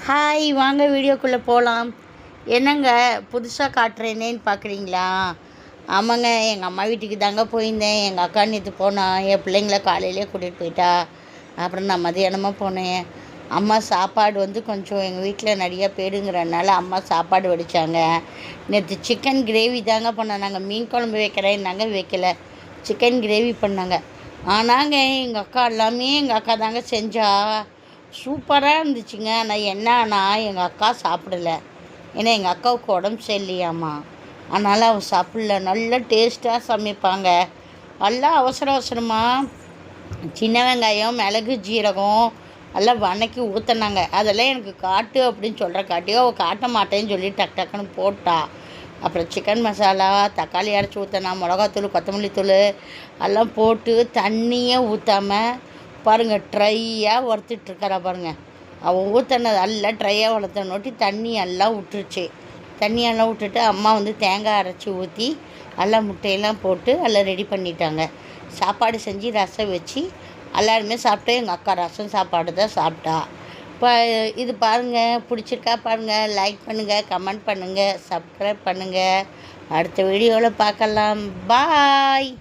Hi, வாங்க வீடியோக்குள்ளே போகலாம். என்னங்க புதுசாக காட்டுறேனேன்னு பார்க்குறீங்களா? ஆமாங்க, எங்கள் அம்மா வீட்டுக்கு தாங்க போயிருந்தேன். எங்கள் அக்கா நேற்று போனா, என் பிள்ளைங்கள காலையிலே கூட்டிகிட்டு போயிட்டா. அப்புறம் நான் மதியானமாக போனேன். அம்மா சாப்பாடு கொஞ்சம் எங்கள் வீட்டில் நிறையா பேருங்கிறனால அம்மா சாப்பாடு வடித்தாங்க. நேற்று சிக்கன் கிரேவி தாங்க பண்ணோம். நாங்கள் மீன் குழம்பு வைக்கிறேன்னாங்க, வைக்கல. சிக்கன் கிரேவி பண்ணாங்க. ஆனாங்க எங்கள் அக்கா எல்லாமே எங்கள் அக்கா தாங்க செஞ்சா. சூப்பராக இருந்துச்சுங்க. ஆனால் என்னன்னா எங்கள் அக்கா சாப்பிடல. ஏன்னா எங்கள் அக்காவுக்கு உடம்பு சரியில்லையாம்மா, அதனால் அவள் சாப்பிடல. நல்ல டேஸ்ட்டாக சமைப்பாங்க. எல்லாம் அவசர அவசரமாக சின்ன வெங்காயம், மிளகு, ஜீரகம் எல்லாம் வணக்கி ஊற்றினாங்க. அதெல்லாம் எனக்கு காட்டு அப்படின்னு சொல்கிற காட்டியோ அவள் காட்ட மாட்டேன்னு சொல்லி டக்கு டக்குன்னு போட்டா. அப்புறம் சிக்கன் மசாலா, தக்காளி அரைச்சி ஊற்றினா, மிளகாத்தூள், கொத்தமல்லி தூள் எல்லாம் போட்டு தண்ணியே ஊற்றாமல் பாருங்கள் ட்ரையாக வறுத்துட்ருக்கிறா பாருங்கள். அவள் ஊற்றினது எல்லாம் ட்ரையாக வளர்த்தனோட்டி தண்ணி எல்லாம் விட்டுருச்சு. தண்ணியெல்லாம் விட்டுட்டு அம்மா தேங்காய் அரைச்சி ஊற்றி எல்லாம் முட்டையெல்லாம் போட்டு எல்லாம் ரெடி பண்ணிட்டாங்க. சாப்பாடு செஞ்சு ரசம் வச்சு எல்லாருமே சாப்பிட்டு எங்கள் அக்கா ரசம் சாப்பாடு தான் சாப்பிட்டா. இப்போ இது பாருங்கள், பிடிச்சிருக்கா பாருங்கள். லைக் பண்ணுங்கள், கமெண்ட் பண்ணுங்கள், சப்ஸ்கிரைப் பண்ணுங்கள். அடுத்த வீடியோவில் பார்க்கலாம். பாய்.